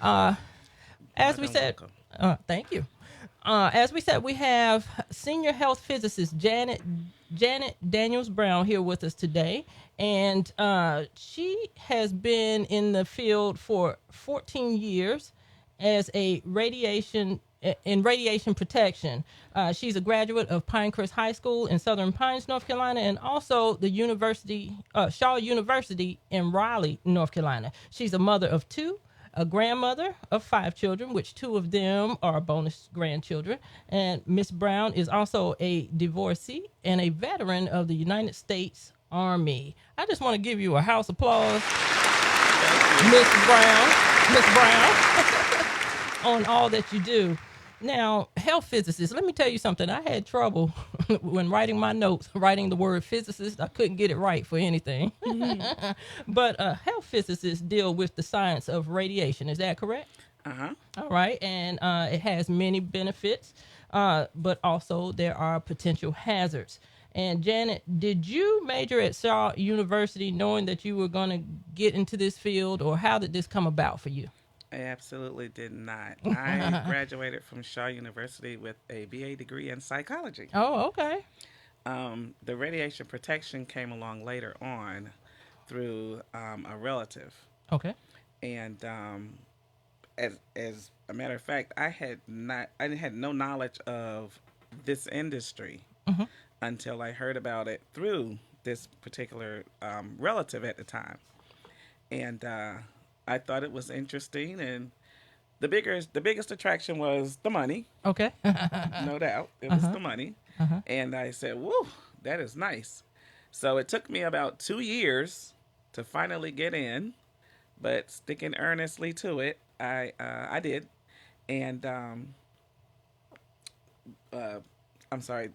Uh, More as we than said, welcome. thank you. As we said, we have senior health physicist Janet Daniels Brown here with us today, and she has been in the field for 14 years as a radiation in radiation protection. She's a graduate of Pinecrest High School in Southern Pines, North Carolina, and also the Shaw University in Raleigh, North Carolina. She's a mother of two, a grandmother of 5 children, which 2 of them are bonus grandchildren. And Miss Brown is also a divorcee and a veteran of the United States Army. I just want to give you a house applause, Thank you. Miss Brown, on all that you do. Now, health physicist, let me tell you something. I had trouble when writing my notes, writing the word physicist. I couldn't get it right for anything. But health physicists deal with the science of radiation. Is that correct? Uh-huh. All right. And it has many benefits, but also there are potential hazards. And Janet, did you major at Shaw University knowing that you were going to get into this field, or how did this come about for you? I absolutely did not. I graduated from Shaw University with a BA degree in psychology. Oh, okay. The radiation protection came along later on through a relative. Okay. And as a matter of fact, I had no knowledge of this industry Mm-hmm. until I heard about it through this particular relative at the time, and I thought it was interesting. And the biggest attraction was the money, Okay. no doubt. It was the money, and I said, "Whoa, that is nice." So it took me about 2 years to finally get in, but sticking earnestly to it, I did, and uh, I'm sorry,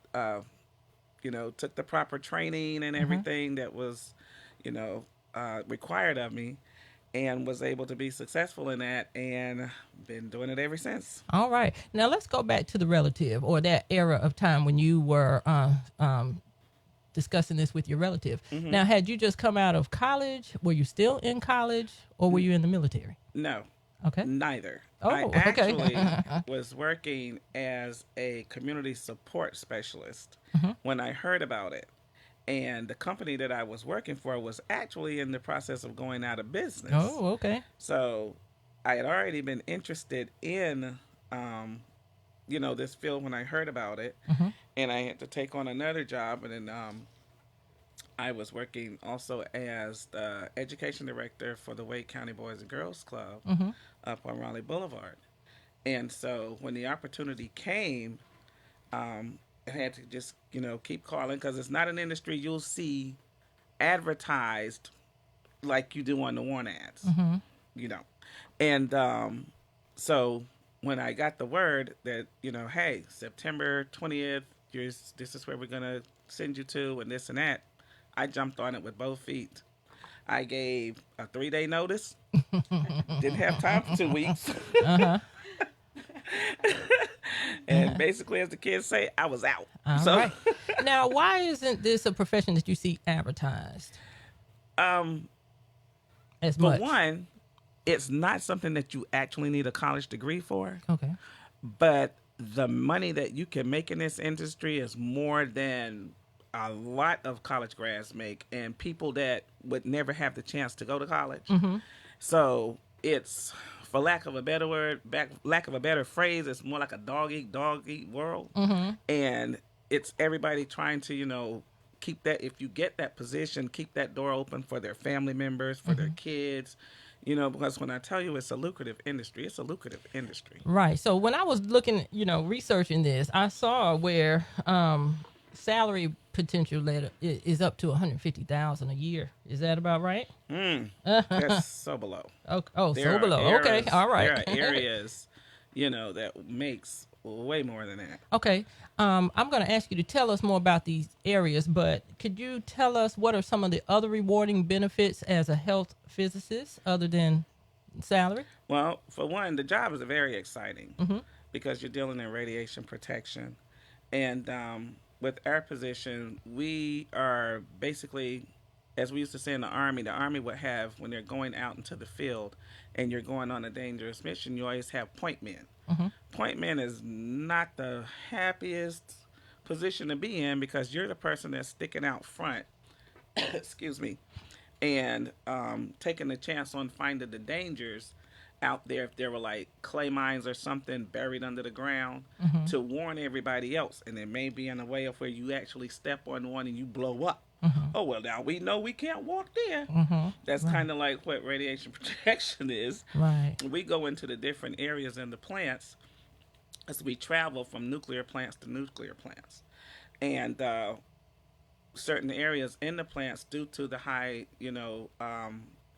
took the proper training and everything that was, required of me, and was able to be successful in that, and been doing it ever since. All right. Now let's go back to the relative, or that era of time when you were discussing this with your relative. Hmm. Now, had you just come out of college? Were you still in college, or were you in the military? No, Okay. neither. I Oh, okay. actually was working as a community support specialist when I heard about it. And the company that I was working for was actually in the process of going out of business. Oh, okay. So I had already been interested in, this field when I heard about it. Mm-hmm. And I had to take on another job. And then I was working also as the education director for the Wake County Boys and Girls Club Mm-hmm. up on Raleigh Boulevard. And so when the opportunity came, I had to just, keep calling, because it's not an industry you'll see advertised like you do on the warrant ads, Mm-hmm. you know. And so when I got the word that, hey, September 20th, this is where we're going to send you to, and this and that, I jumped on it with both feet. I gave a 3-day notice. Didn't have time for 2 weeks. Uh-huh. And basically, as the kids say, I was out. All So, right. Now, why isn't this a profession that you see advertised um, as for much? one, it's not something that you actually need a college degree for, Okay. but the money that you can make in this industry is more than a lot of college grads make, and people that would never have the chance to go to college. Mm-hmm. So it's, for lack of a better word, lack of a better phrase, it's more like a dog eat world. Mm-hmm. And it's everybody trying to, keep that, if you get that position, keep that door open for their family members, for their kids, because when I tell you it's a lucrative industry, it's a lucrative industry. Right. So when I was looking, researching this, I saw where salary potential is up to $150,000 a year. Is that about right? That's so below. Oh, There so are below. Okay. areas- All right. There are areas, that makes way more than that. Okay. I'm going to ask you to tell us more about these areas, but could you tell us what are some of the other rewarding benefits as a health physicist other than salary? Well, for one, the job is very exciting Mm-hmm. because you're dealing in radiation protection. And with our position, we are basically as we used to say in the Army would have, when they're going out into the field and you're going on a dangerous mission, you always have point men. Mm-hmm. Point men is not the happiest position to be in because you're the person that's sticking out front, excuse me, and taking the chance on finding the dangers out there if there were like clay mines or something buried under the ground Mm-hmm. to warn everybody else. And it may be in a way of where you actually step on one and you blow up. Mm-hmm. Oh, well, now we know we can't walk there. Mm-hmm. That's Right. kind of like what radiation protection is. Right. We go into the different areas in the plants as we travel from nuclear plants to nuclear plants. And certain areas in the plants, due to the high,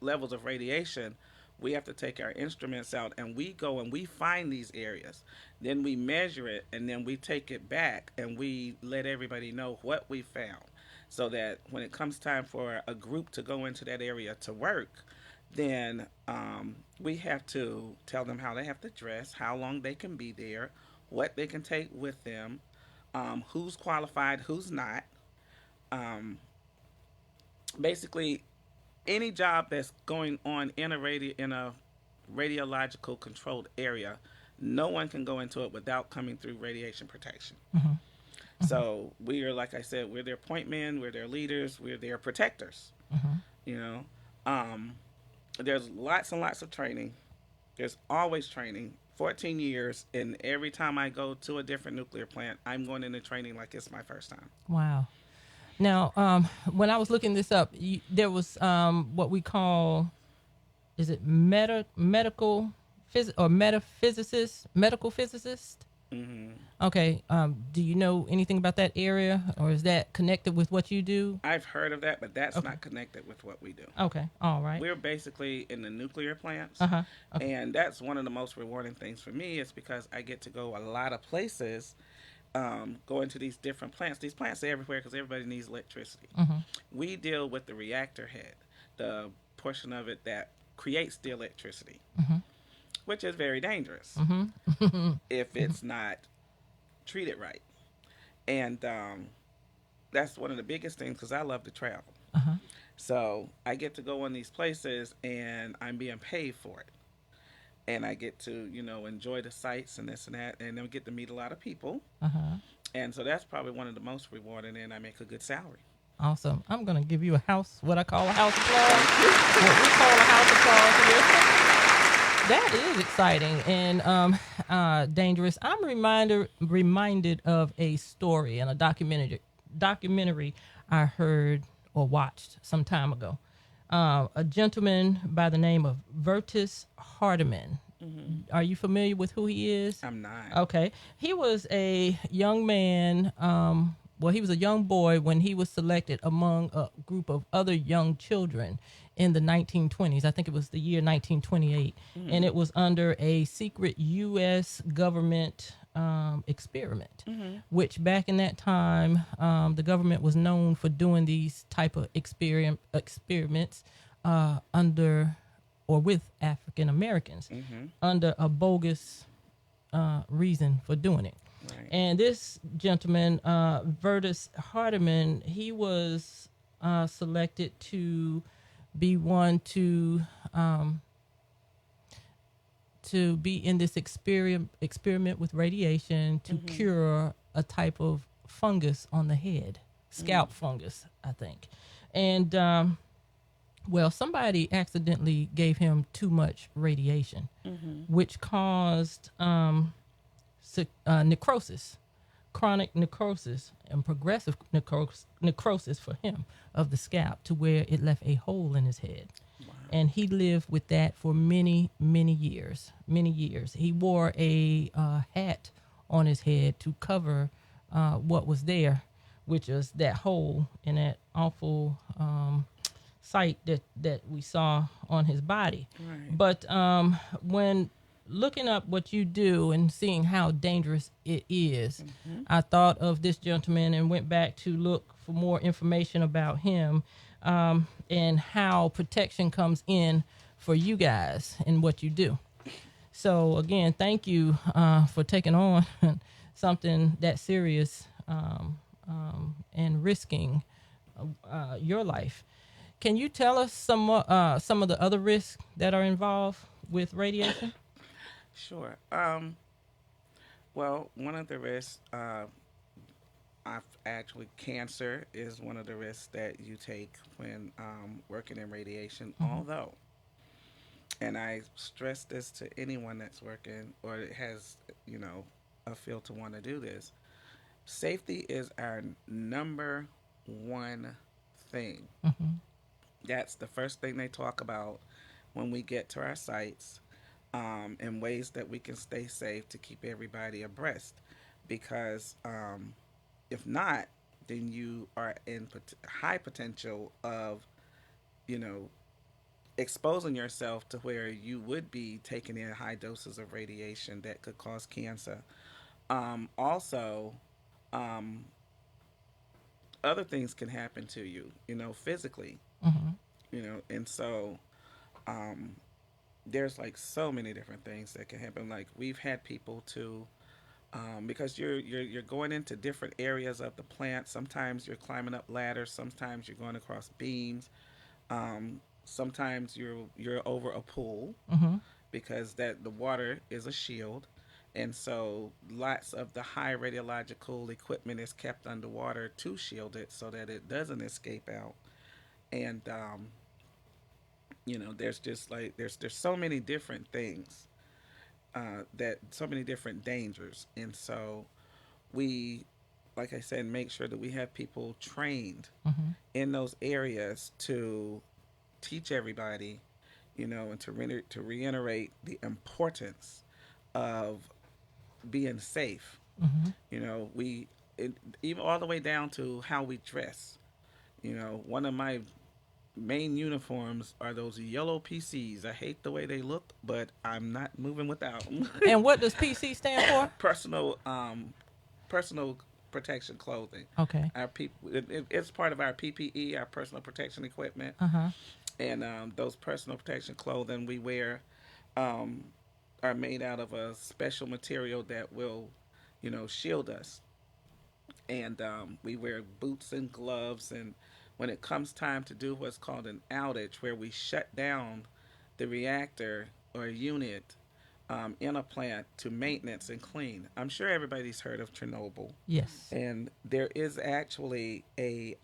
levels of radiation, we have to take our instruments out and we go and we find these areas. Then we measure it and then we take it back and we let everybody know what we found. So that when it comes time for a group to go into that area to work, then we have to tell them how they have to dress, how long they can be there, what they can take with them, who's qualified, who's not. Basically, any job that's going on in a radiological controlled area, no one can go into it without coming through radiation protection. Mm-hmm. Mm-hmm. So we are, like I said, we're their point men, we're their leaders, we're their protectors. Mm-hmm. There's lots and lots of training. There's always training. 14 years, and every time I go to a different nuclear plant, I'm going into training like it's my first time. Wow. Now, when I was looking this up, there was what we call, is it medical metaphysicist, medical physicist? Mm-hmm. Okay. Do you know anything about that area, or is that connected with what you do? I've heard of that, but that's Okay. not connected with what we do. Okay. All right. We're basically in the nuclear plants, Uh-huh. Okay. and that's one of the most rewarding things for me is because I get to go a lot of places, go into these different plants. These plants are everywhere because everybody needs electricity. Mm-hmm. We deal with the reactor head, the portion of it that creates the electricity, Mm-hmm. which is very dangerous Mm-hmm. if it's not treated right. And that's one of the biggest things because I love to travel. Uh-huh. So I get to go in these places and I'm being paid for it. And I get to, enjoy the sights and this and that, and then get to meet a lot of people. Uh-huh. And so that's probably one of the most rewarding, and I make a good salary. Awesome. I'm going to give you what I call a house applause. What we call a house applause here. That is exciting and dangerous. I'm reminded of a story and a documentary I heard or watched some time ago. A gentleman by the name of Vertis Hardiman. Mm-hmm. Are you familiar with who he is? I'm not. Okay. He was a young man. He was a young boy when he was selected among a group of other young children in the 1920s. I think it was the year 1928. Mm-hmm. And it was under a secret U.S. government experiment, mm-hmm. which back in that time, the government was known for doing these type of experiments under or with African Americans, mm-hmm. under a bogus reason for doing it. Right. And this gentleman, Vertis Hardiman, he was selected to be one to be in this experiment with radiation to mm-hmm. cure a type of fungus on the head, scalp mm-hmm. fungus, I think. And, somebody accidentally gave him too much radiation, mm-hmm. which caused necrosis, chronic necrosis, and progressive necrosis for him of the scalp to where it left a hole in his head. Wow. And he lived with that for many, many years. He wore a hat on his head to cover what was there, which was that hole in that awful sight that we saw on his body. Right. But when looking up what you do and seeing how dangerous it is, mm-hmm. I thought of this gentleman and went back to look for more information about him and how protection comes in for you guys and what you do. So again, thank you for taking on something that serious and risking your life. Can you tell us some of the other risks that are involved with radiation? Sure. Well, one of the risks, I've actually, cancer is one of the risks that you take when working in radiation. Hmm. Although, and I stress this to anyone that's working or has, you know, a feel to want to do this, safety is our number one thing. Hmm. That's the first thing they talk about when we get to our sites, and ways that we can stay safe to keep everybody abreast. Because if not, then you are in high potential of, you know, exposing yourself to where you would be taking in high doses of radiation that could cause cancer. Also, um, other things can happen to you, you know, physically, Hmm. you know, and so um, there's like so many different things that can happen. Like we've had people to, because you're going into different areas of the plant. Sometimes you're climbing up ladders. Sometimes you're going across beams. Sometimes you're over a pool Hmm. because that the water is a shield, and so lots of the high radiological equipment is kept underwater to shield it so that it doesn't escape out. And you know, there's just like there's so many different things, that so many different dangers, and so we, like I said, make sure that we have people trained Hmm. in those areas to teach everybody, you know, and to reiterate the importance of being safe. Hmm. You know, even all the way down to how we dress. You know, one of my main uniforms are those yellow PCs. I hate the way they look, but I'm not moving without them. And what does PC stand for? personal personal protection clothing. Okay. It's part of our PPE, our personal protection equipment, Uh-huh. and those personal protection clothing we wear, um, are made out of a special material that will, you know, shield us. And we wear boots and gloves. And when it comes time to do what's called an outage, where we shut down the reactor or unit in a plant to maintenance and clean. I'm sure everybody's heard of Chernobyl, Yes. and there is actually a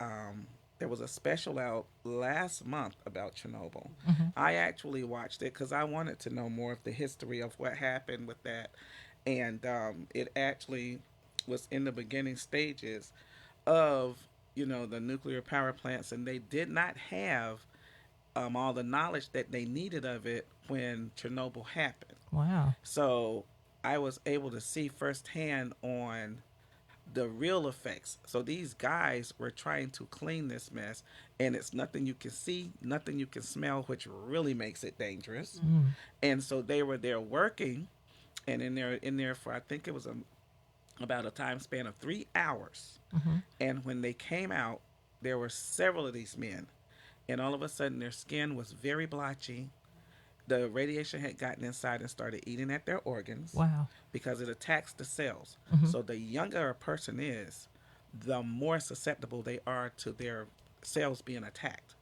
there was a special out last month about Chernobyl. Hmm. I actually watched it because I wanted to know more of the history of what happened with that, and it actually was in the beginning stages of, you know, the nuclear power plants, and they did not have all the knowledge that they needed of it when Chernobyl happened. Wow. So I was able to see firsthand on the real effects. So these guys were trying to clean this mess, and it's nothing you can see, nothing you can smell, which really makes it dangerous. Mm. And so they were there working, and in there for, I think it was about a time span of 3 hours. Hmm. And when they came out, there were several of these men, and all of a sudden their skin was very blotchy. The radiation had gotten inside and started eating at their organs Wow. because it attacks the cells. Hmm. So the younger a person is, the more susceptible they are to their cells being attacked.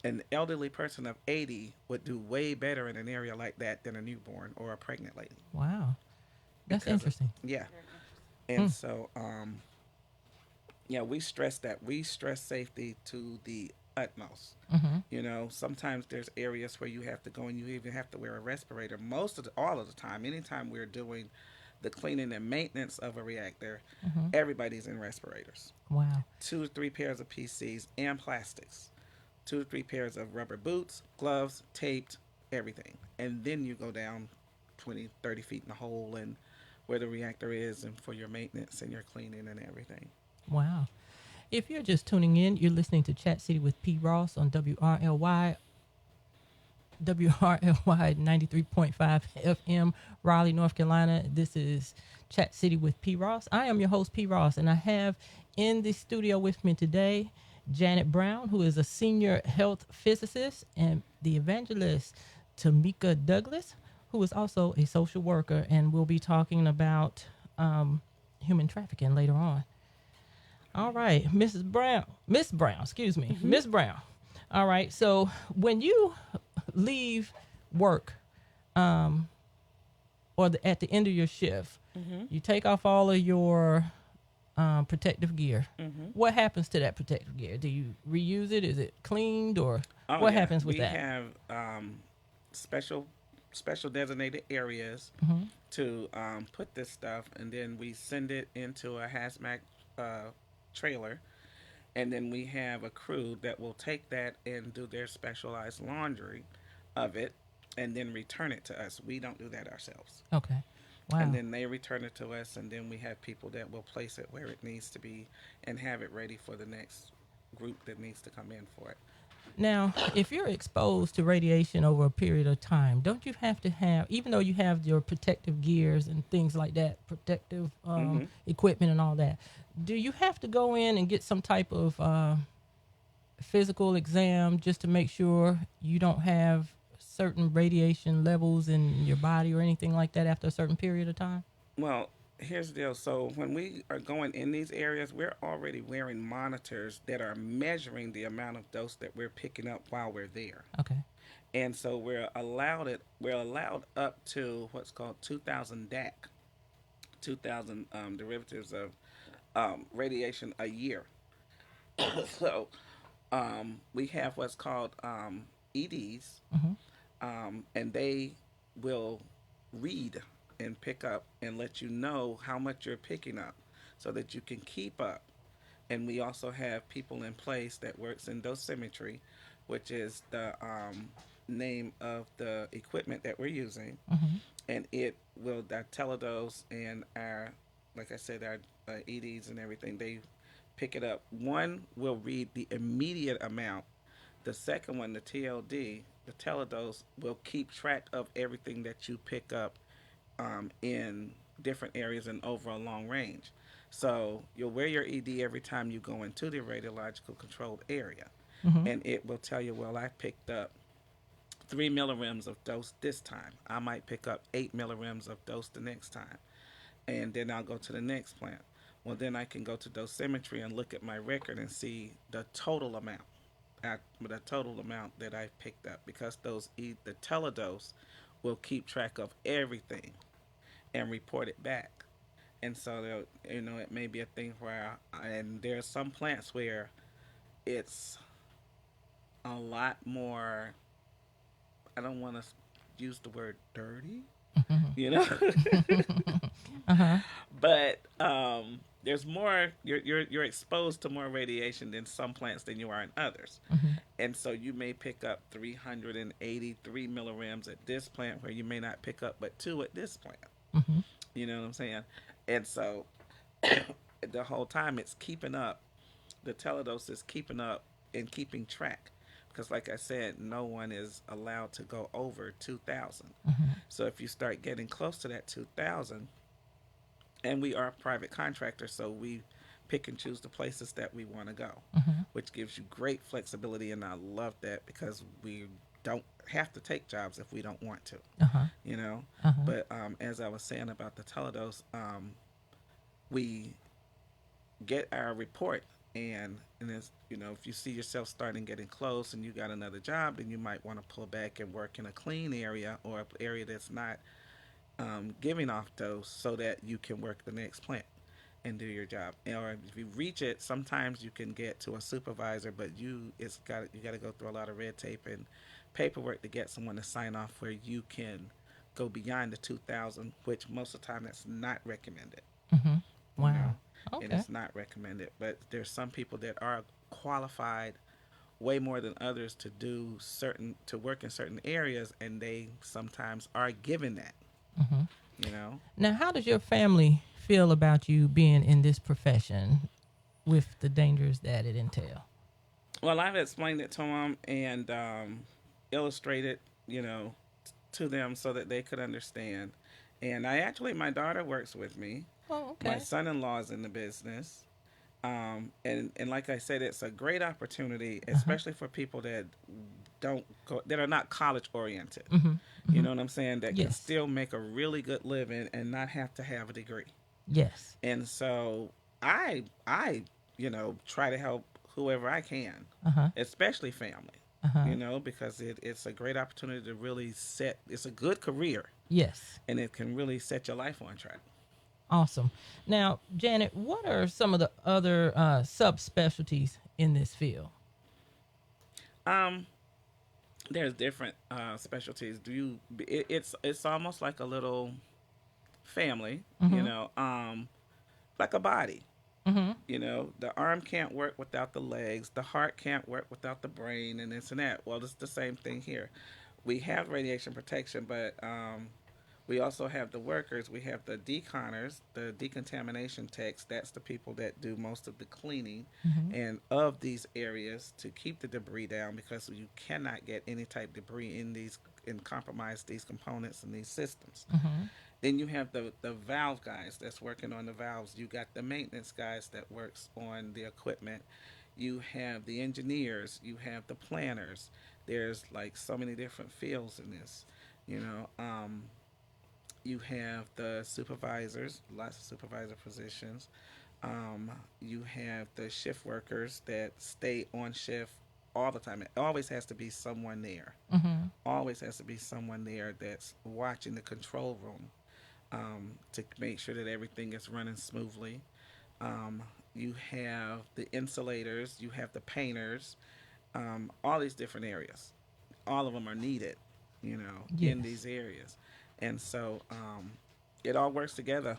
An elderly person of 80 would do way better in an area like that than a newborn or a pregnant lady. Wow. That's Because of, interesting. yeah. And Mm. so yeah, we stress that. We stress safety to the utmost. Hmm. You know, sometimes there's areas where you have to go and you even have to wear a respirator. All of the time, anytime we're doing the cleaning and maintenance of a reactor, Hmm. everybody's in respirators. Wow. 2 to 3 pairs of PCs and plastics. 2 to 3 pairs of rubber boots, gloves, taped, everything. And then you go down 20, 30 feet in the hole and where the reactor is, and for your maintenance and your cleaning and everything. Wow. If you're just tuning in, you're listening to Chat City with P. Ross on WRLY 93.5 FM, Raleigh, North Carolina. This is Chat City with P. Ross. I am your host, P. Ross, and I have in the studio with me today Janet Brown, who is a senior health physicist, and the evangelist Tameka Douglas, who is also a social worker, and we'll be talking about human trafficking later on. All right, Miss Brown, excuse me, Miss Brown. All right. So when you leave work, um, at the end of your shift, Mm-hmm. you take off all of your protective gear. Mm-hmm. What happens to that protective gear? Do you reuse it? Is it cleaned, or Oh what yeah, happens with we that? have special special designated areas Mm-hmm. to put this stuff, and then we send it into a hazmat trailer, and then we have a crew that will take that and do their specialized laundry of it, and then return it to us. We don't do that ourselves. Okay. And Wow. then they return it to us, and then we have people that will place it where it needs to be and have it ready for the next group that needs to come in for it. Now, if you're exposed to radiation over a period of time, don't you have to have, even though you have your protective gears and things like that, protective Mm-hmm. equipment and all that, do you have to go in and get some type of physical exam just to make sure you don't have certain radiation levels in your body or anything like that after a certain period of time? Well, here's the deal. So when we are going in these areas, we're already wearing monitors that are measuring the amount of dose that we're picking up while we're there. Okay. And so we're allowed up to what's called 2000 DAC, 2000 derivatives of radiation a year. So we have what's called EDs, Mm-hmm. and they will read and pick up and let you know how much you're picking up so that you can keep up. And we also have people in place that works in dosimetry, which is the name of the equipment that we're using, Mm-hmm. and it will our teledose and our, like I said, our EDs and everything. They pick it up. One will read the immediate amount. The second one, the TLD, the teledose, will keep track of everything that you pick up in different areas and over a long range. So you'll wear your ED every time you go into the radiological controlled area, Mm-hmm. and it will tell you, well, I picked up 3 millirems of dose this time. I might pick up 8 millirems of dose the next time, and then I'll go to the next plant. Well, then I can go to dosimetry and look at my record and see the total amount, the total amount that I picked up, because the teledose will keep track of everything and report it back. And so, it may be a thing where, and there are some plants where it's a lot more, I don't want to use the word dirty, you know, Uh-huh. but there's more, you're exposed to more radiation in some plants than you are in others. Mm-hmm. And so you may pick up 383 millirems at this plant where you may not pick up but two at this plant. Mm-hmm. You know what I'm saying? And so the whole time it's keeping up, the teledose is keeping up and keeping track. Because, like I said, no one is allowed to go over 2,000. Mm-hmm. So if you start getting close to that 2,000, and we are a private contractor, so we pick and choose the places that we want to go, Mm-hmm. which gives you great flexibility. And I love that because we don't have to take jobs if we don't want to, Uh-huh. you know. Uh-huh. But as I was saying about the teledose, we get our report, and it's, if you see yourself starting getting close and you got another job, then you might want to pull back and work in a clean area or an area that's not giving off dose, so that you can work the next plant and do your job. Or if you reach it, sometimes you can get to a supervisor, but you got to go through a lot of red tape and paperwork to get someone to sign off where you can go beyond the 2,000, which most of the time that's not recommended. Mm-hmm. You know, Wow. and Okay. it's not recommended. But there's some people that are qualified way more than others to work in certain areas, and they sometimes are given that. Mm-hmm. You know. Now, how does your family feel about you being in this profession with the dangers that it entail? Well, I've explained it to them and illustrated, to them so that they could understand. And my daughter works with me. Oh, My okay. son-in-law is in the business. And like I said, it's a great opportunity, Uh-huh. especially for people that that are not college oriented. Mm-hmm. You Mm-hmm. know what I'm saying? That can Yes. still make a really good living and not have to have a degree. Yes. And so I try to help whoever I can, Uh-huh. especially family. Uh-huh. because it's a great opportunity to really it's a good career, Yes. and it can really set your life on track. Awesome. Now, Janet, what are some of the other subspecialties in this field? Um, there's different specialties. It's almost like a little family, Mm-hmm. like a body. Mm-hmm. The arm can't work without the legs, the heart can't work without the brain, and this and that. Well, it's the same thing here. We have radiation protection, but we also have the workers. We have the deconners, the decontamination techs. That's the people that do most of the cleaning Mm-hmm. and of these areas to keep the debris down, because you cannot get any type of debris in these and compromise these components and these systems. Mm-hmm. Then you have the valve guys that's working on the valves. You got the maintenance guys that works on the equipment. You have the engineers. You have the planners. There's like so many different fields in this. You know, you have the supervisors, lots of supervisor positions. You have the shift workers that stay on shift all the time. It always has to be someone there. Mm-hmm. Always has to be someone there that's watching the control room, to make sure that everything is running smoothly. You have the insulators, you have the painters, all these different areas. All of them are needed, in Yes. these areas. And so it all works together,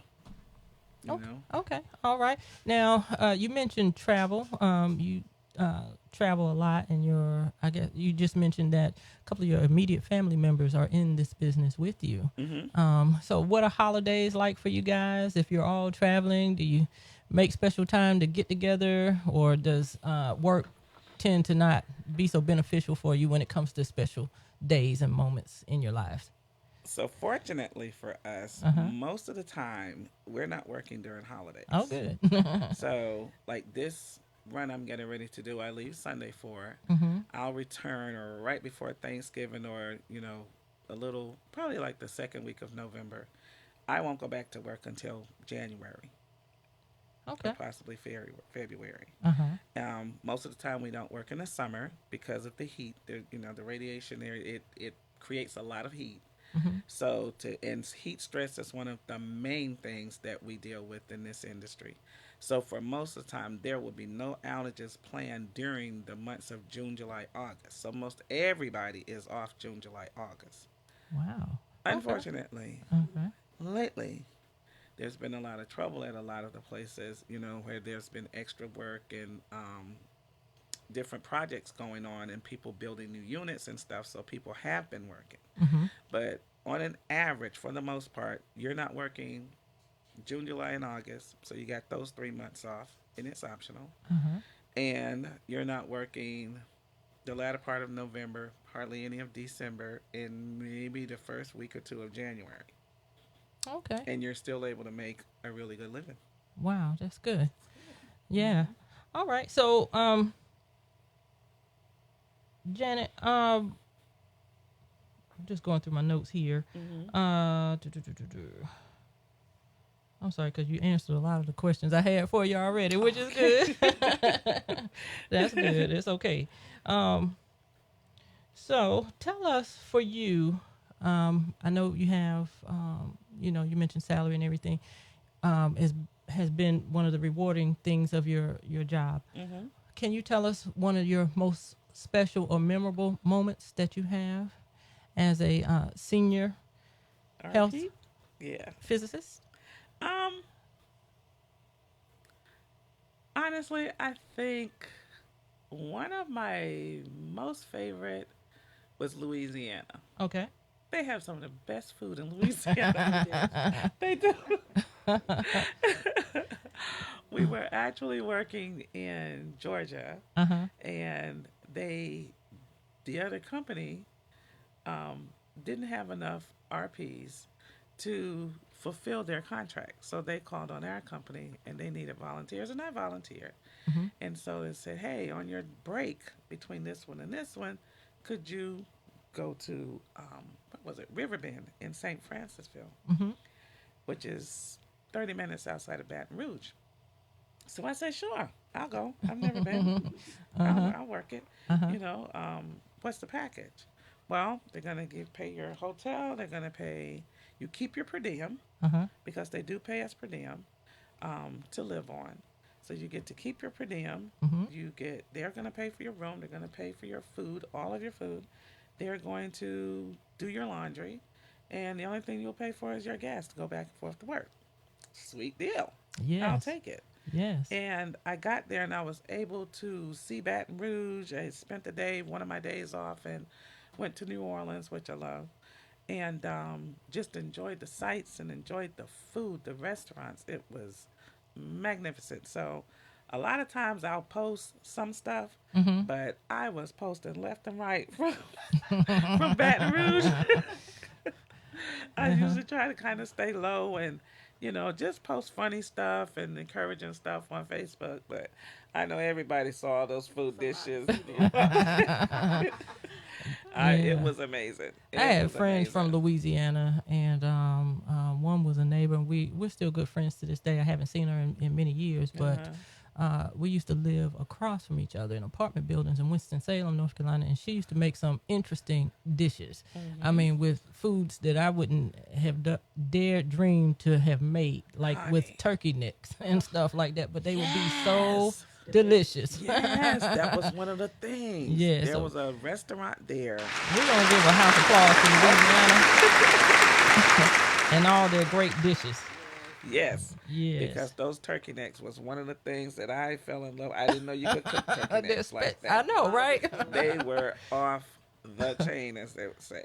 you Okay. know. Okay. All right. Now, you mentioned travel. You travel a lot, and I guess you just mentioned that a couple of your immediate family members are in this business with you. Hmm. So, what are holidays like for you guys? If you're all traveling, do you make special time to get together, or does work tend to not be so beneficial for you when it comes to special days and moments in your lives? So fortunately for us, Uh huh. most of the time we're not working during Oh, holidays. good. So like this run I'm getting ready to do, I leave Sunday for. Mm-hmm. I'll return or right before Thanksgiving, or a little, probably like the second week of November. I won't go back to work until January or Okay. possibly February. Uh huh. Most of the time we don't work in the summer because of the heat. The radiation there, it creates a lot of heat. Mm-hmm. So and heat stress is one of the main things that we deal with in this industry. So for most of the time, there will be no outages planned during the months of June, July, August. So most everybody is off June, July, August. Wow. Okay. Unfortunately, Okay. lately there's been a lot of trouble at a lot of the places, where there's been extra work and different projects going on and people building new units and stuff. So people have been working. Mm-hmm. But on an average, for the most part, you're not working June, July, and August. So you got those 3 months off, and it's optional. Uh-huh. And you're not working the latter part of November, hardly any of December, and maybe the first week or two of January. Okay. And you're still able to make a really good living. Wow, that's good. Yeah. Mm-hmm. All right. So, Janet, I'm just going through my notes here. Mm-hmm. I'm sorry because you answered a lot of the questions I had for you already, which is Okay. good. That's good. It's okay. Um, so tell us for you. I know you have, you mentioned salary and everything. Is has been one of the rewarding things of your job. Mm-hmm. Can you tell us one of your most special or memorable moments that you have as a senior health RP? Yeah. physicist? Um, Honestly, I think one of my most favorite was Louisiana. Okay. They have some of the best food in Louisiana. They do. We were actually working in Georgia, Uh-huh. and the other company, um, didn't have enough RPs to fulfill their contract. So they called on our company and they needed volunteers, and I volunteered. Mm-hmm. And so they said, hey, on your break between this one and this one, could you go to, what was it, Riverbend in St. Francisville, Mm-hmm. which is 30 minutes outside of Baton Rouge. So I said, sure, I'll go. I've never been. Uh-huh. I'll work it. Uh-huh. You know, what's the package? Well, they're gonna pay your hotel. They're gonna pay you keep your per diem Uh-huh. because they do pay us per diem to live on. So you get to keep your per diem. Mm-hmm. They're gonna pay for your room. They're gonna pay for your food, all of your food. They're going to do your laundry, and the only thing you'll pay for is your gas to go back and forth to work. Sweet deal. I'll Yes. take it. Yes. And I got there and I was able to see Baton Rouge. I spent the day, one of my days off, and went to New Orleans, which I love, and just enjoyed the sights and enjoyed the food, the restaurants. It was magnificent. So a lot of times I'll post some stuff, Mm-hmm. but I was posting left and right from Baton Rouge. I Uh-huh. usually try to kind of stay low and, just post funny stuff and encouraging stuff on Facebook. But I know everybody saw those food dishes. It Yeah. was amazing. I It had was friends from amazing. Louisiana, and one was a neighbor, and we're still good friends to this day. I haven't seen her in many years, but Uh-huh. we used to live across from each other in apartment buildings in Winston-Salem, North Carolina, and she used to make some interesting dishes. I Hmm. mean, with foods that I wouldn't have dared dream to have made, like with Honey. turkey necks and stuff like that, but they would be so Yes. delicious. Yes. That was one of the things. Yeah, There so was a restaurant there. we're going to give a house of applause to Louisiana and all their great dishes. Yes. Because Yes. those turkey necks was one of the things that I fell in love. I didn't know you could cook turkey necks like I that. know, right? They were off the chain, as they would say.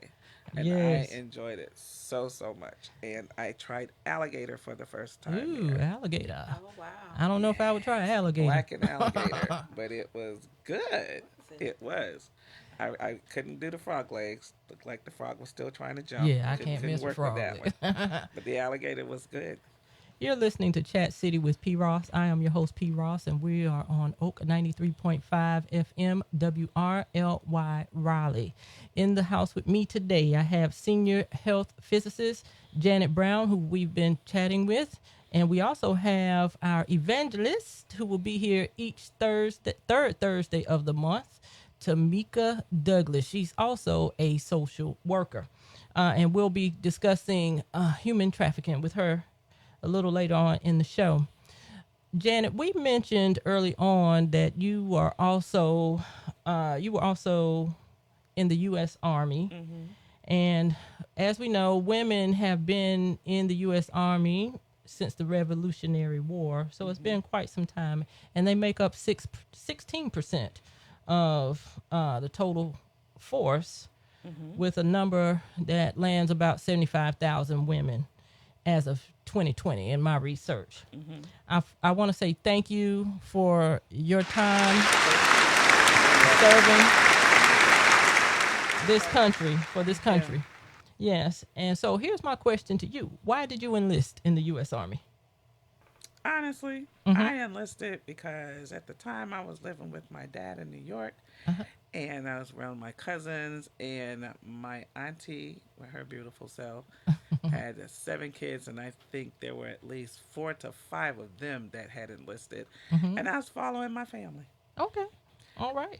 And I Yes. enjoyed it so much. And I tried alligator for the first time Ooh, there. alligator. Oh wow. I don't know if I would try alligator. Black and alligator, but it was good. It was. I couldn't do the frog legs. Looked like the frog was still trying to jump. Yeah, I Couldn't, can't couldn't mess with work with frog that one. legs. But the alligator was good. You're listening to Chat City with P. Ross. I am your host, P. Ross, and we are on Oak 93.5 FM, WRLY Raleigh. In the house with me today, I have senior health physicist Janet Brown, who we've been chatting with. And we also have our evangelist, who will be here each Thursday, third Thursday of the month, Tameka Douglas. She's also a social worker. And we'll be discussing human trafficking with her a little later on in the show. Janet, we mentioned early on that you were also in the U.S. Army, Hmm. and as we know, women have been in the U.S. Army since the Revolutionary War, so it's been quite some time, and they make up 16% of the total force, Hmm. with a number that lands about 75,000 women as of 2020 in my research. Hmm. I want to say thank you for your time serving for this Yeah. country. Yes. And so here's my question to you. Why did you enlist in the U.S. Army? Honestly, Mm-hmm. I enlisted because at the time I was living with my dad in New York, Uh-huh. and I was around my cousins, and my auntie, with her beautiful self, had 7 kids, and I think there were at least 4 to 5 of them that had enlisted, Mm-hmm. and I was following my family. Okay. All right.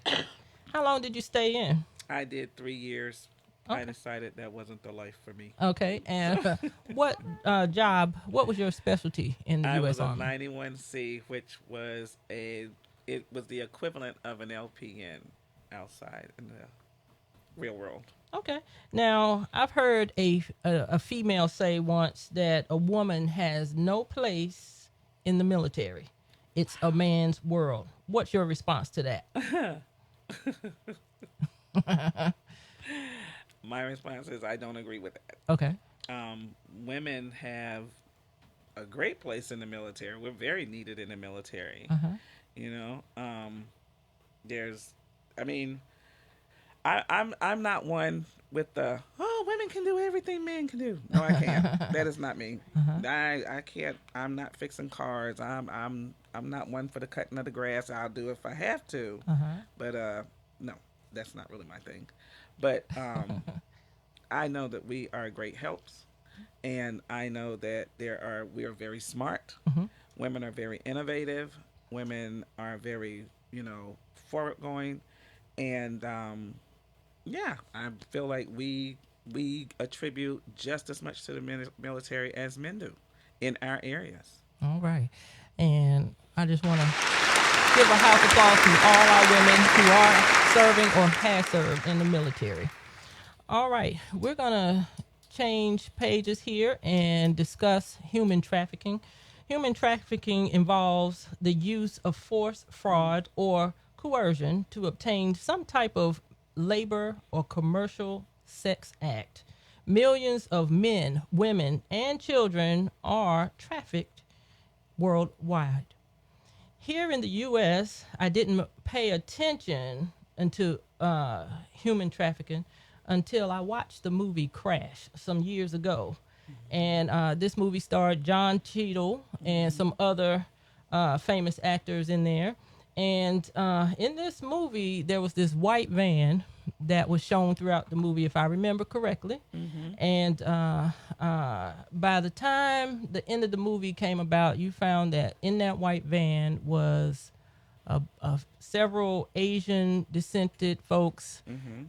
How long did you stay in? I did 3 years. I Okay. decided that wasn't the life for me. Okay. And what what was your specialty in the I U.S. was a Army? 91C, which was it was the equivalent of an LPN outside in the real world. Okay. Now, I've heard a female say once that a woman has no place in the military. It's a man's world. What's your response to that? My response is I don't agree with that. Okay. Women have a great place in the military. We're very needed in the military. Uh-huh. You know, there's, I mean, I'm not one with the women can do everything men can do. No, I can't. That is not me. Uh-huh. I can't. I'm not fixing cars. I'm not one for the cutting of the grass. I'll do it if I have to, Uh-huh. but no, that's not really my thing. But I know that we are great helps, and I know that we are very smart. Mm-hmm. Women are very innovative. Women are very forward going, and Yeah, I feel like we attribute just as much to the military as men do in our areas. All right. And I just want to give a house applause to all our women who are serving or have served in the military. All right. We're going to change pages here and discuss human trafficking. Human trafficking involves the use of force, fraud, or coercion to obtain some type of labor or commercial sex act. Millions of men, women, and children are trafficked worldwide. Here in the U.S., I didn't pay attention into human trafficking until I watched the movie Crash some years ago. And this movie starred John Cheadle and some other famous actors in there. And in this movie, there was this white van that was shown throughout the movie, if I remember correctly. And by the time the end of the movie came about, you found that in that white van was several Asian descended folks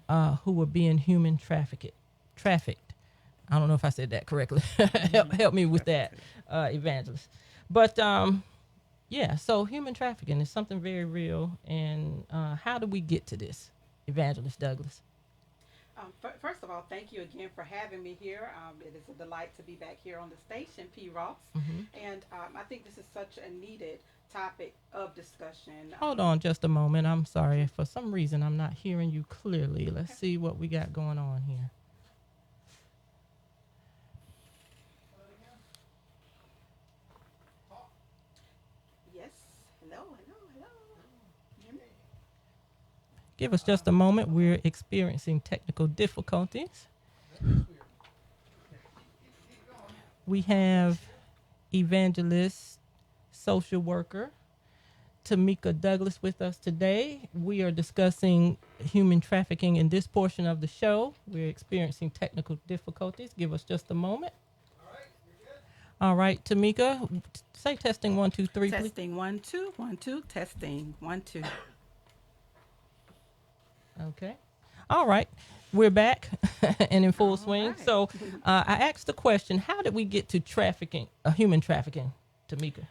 who were being human trafficked. I don't know if I said that correctly. help me with that, Evangelist. But yeah, so human trafficking is something very real. And how do we get to this, Evangelist Douglas? First of all, thank you again for having me here. It is a delight to be back here on the station, P. Ross. And I think this is such a needed topic of discussion. Hold on just a moment. I'm sorry. For some reason, I'm not hearing you clearly. Let's see what we got going on here. Yes. Hello, hello, hello. Hear me? Give us just a moment. We're experiencing technical difficulties. We have evangelist, social worker, Tameka Douglas with us today. We are discussing human trafficking in this portion of the show. We're experiencing technical difficulties. Give us just a moment. All right, Tameka, say testing 1, 2, 3, please. Testing 1, 2, 1, 2. Testing 1, 2. Okay. All right. We're back and in full swing. Right. So I asked the question, how did we get to trafficking, human trafficking, Tameka?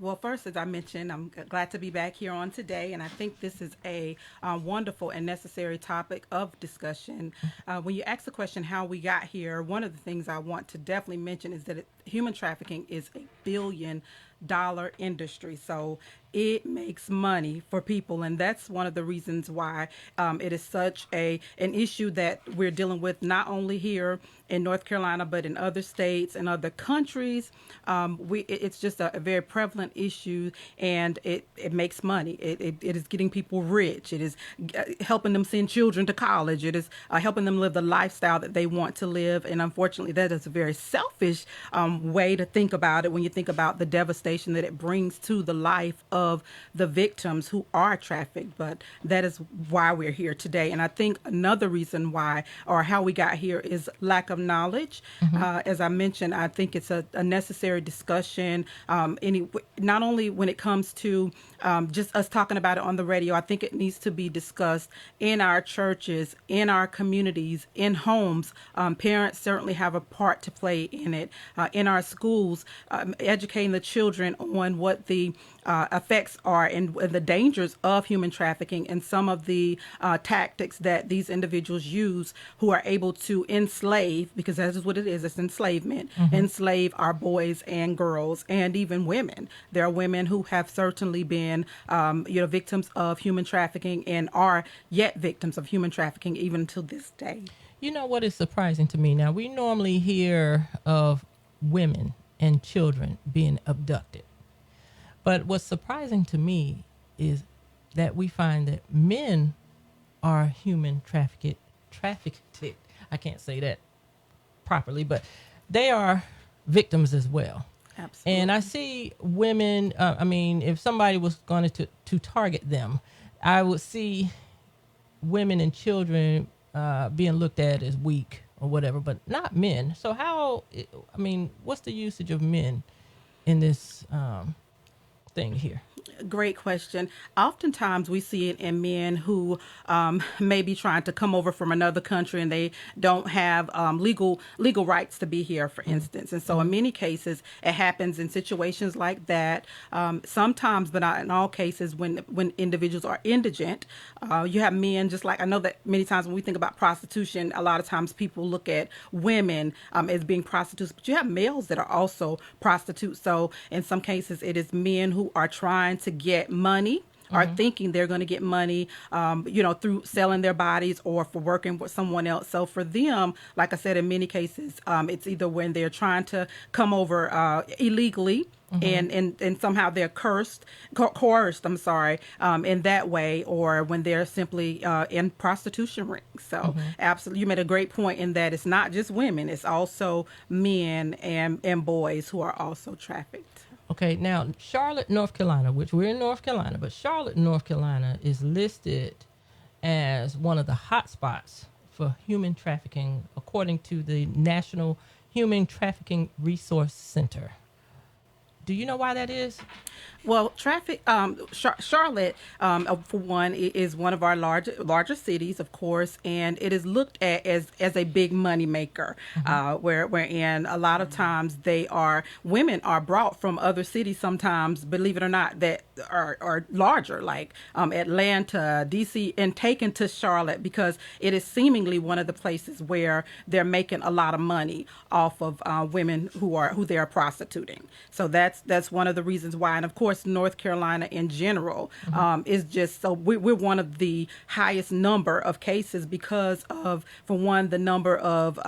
Well, first, as I mentioned, I'm glad to be back here on today, and I think this is a wonderful and necessary topic of discussion. When you ask the question how we got here, one of the things I want to definitely mention is that human trafficking is a billion-dollar industry, so it makes money for people, and that's one of the reasons why it is such an issue that we're dealing with not only here in North Carolina but in other states and other countries. It's just a very prevalent issue, and it makes money. It is getting people rich. It is helping them send children to college. It is helping them live the lifestyle that they want to live, and unfortunately that is a very selfish way to think about it when you think about the devastation that it brings to the life of the victims who are trafficked. But that is why we're here today. And I think another reason why, or how we got here, is lack of knowledge. As I mentioned, I think it's a necessary discussion. Not only when it comes to just us talking about it on the radio, I think it needs to be discussed in our churches, in our communities, in homes. Parents certainly have a part to play in it. In our schools, educating the children on what the effects are and the dangers of human trafficking and some of the tactics that these individuals use who are able to enslave, because that is what it is, it's enslavement, enslave our boys and girls and even women. There are women who have certainly been victims of human trafficking and are yet victims of human trafficking even to this day. You know what is surprising to me? Now, we normally hear of women and children being abducted. But what's surprising to me is that we find that men are human trafficked. I can't say that properly, but they are victims as well. Absolutely. And I see women, if somebody was going to target them, I would see women and children being looked at as weak or whatever, but not men. So what's the usage of men in this thing here? Great question. Oftentimes, we see it in men who may be trying to come over from another country and they don't have legal rights to be here, for instance. And so, in many cases, it happens in situations like that. Sometimes, but not in all cases, when individuals are indigent, you have men. Just like I know that many times when we think about prostitution, a lot of times people look at women as being prostitutes, but you have males that are also prostitutes. So, in some cases, it is men who are trying to get money, are thinking they're going to get money, through selling their bodies or for working with someone else. So for them, like I said, in many cases, it's either when they're trying to come over illegally, and somehow they're coerced, in that way, or when they're simply in prostitution rings. So absolutely, you made a great point in that it's not just women, it's also men and boys who are also trafficked. Okay, now Charlotte, North Carolina, which we're in North Carolina, but Charlotte, North Carolina is listed as one of the hot spots for human trafficking, according to the National Human Trafficking Resource Center. Do you know why that is? Well, Charlotte, for one, is one of our larger cities, of course, and it is looked at as a big money maker, wherein a lot of times women are brought from other cities sometimes, believe it or not, that are larger, like Atlanta, DC, and taken to Charlotte because it is seemingly one of the places where they're making a lot of money off of women who they are prostituting. So that's one of the reasons why, and of course, North Carolina in general is just so we're one of the highest number of cases because of, for one, the number of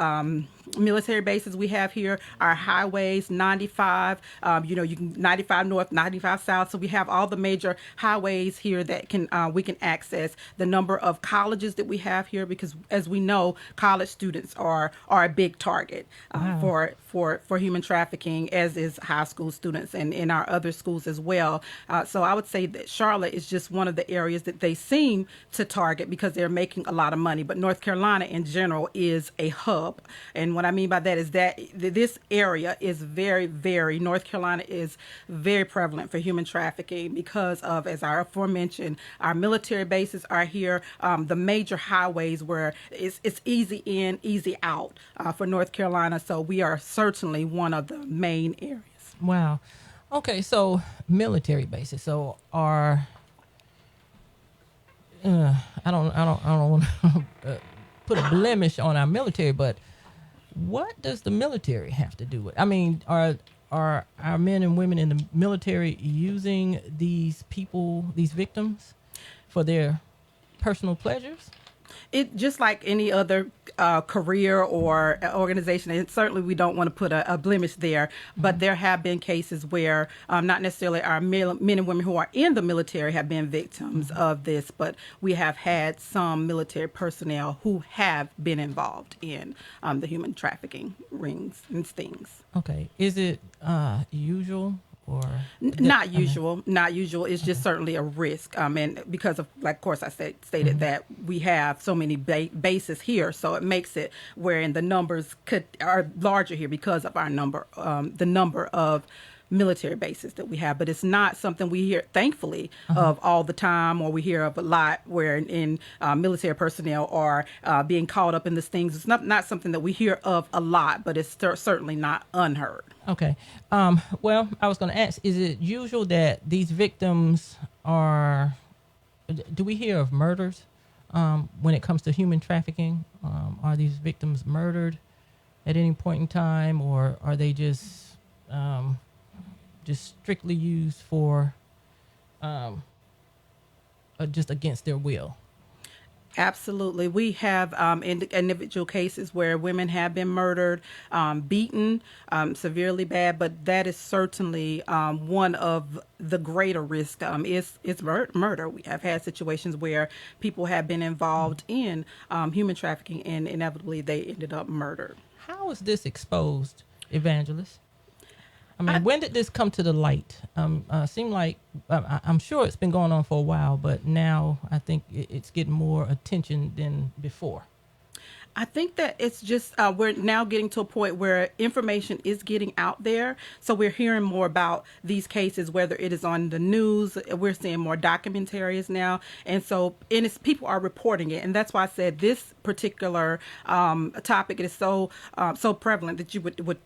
military bases we have here, our highways, 95, you can 95 north, 95 south. So we have all the major highways here that we can access. The number of colleges that we have here, because as we know, college students are a big target for human trafficking, as is high school students and in our other schools as well. So I would say that Charlotte is just one of the areas that they seem to target because they're making a lot of money. But North Carolina in general is a hub. And what I mean by that is that this area is North Carolina is very prevalent for human trafficking because of, as I aforementioned, our military bases are here, the major highways where it's easy in, easy out for North Carolina. So we are certainly one of the main areas. Wow. Okay, so military bases. So I don't want to put a blemish on our military, but what does the military have to do with? I mean, are our men and women in the military using these victims, for their personal pleasures? It just like any other career or organization, and certainly we don't want to put a blemish there, but there have been cases where not necessarily our men and women who are in the military have been victims of this, but we have had some military personnel who have been involved in the human trafficking rings and stings. Okay. Is it usual? Or not usual. It's just certainly a risk. And because of, like, of course, I stated that we have so many bases here, so it makes it wherein the numbers are larger here because of our the number of military bases that we have. But it's not something we hear, thankfully, of all the time, or we hear of a lot where in military personnel are being caught up in the stings. It's not something that we hear of a lot, but it's certainly not unheard. Okay. Well, I was going to ask, is it usual that these victims do we hear of murders when it comes to human trafficking? Are these victims murdered at any point in time, or are they just strictly used for just against their will? Absolutely. We have individual cases where women have been murdered, beaten severely bad, but that is certainly one of the greater risks is murder. We have had situations where people have been involved in human trafficking, and inevitably they ended up murdered. How is this exposed, Evangelist? I mean, when did this come to the light? Seem like I'm sure it's been going on for a while, but now I think it's getting more attention than before. I think that it's just we're now getting to a point where information is getting out there. So we're hearing more about these cases, whether it is on the news. We're seeing more documentaries now. And so people are reporting it. And that's why I said this particular topic is so prevalent that you would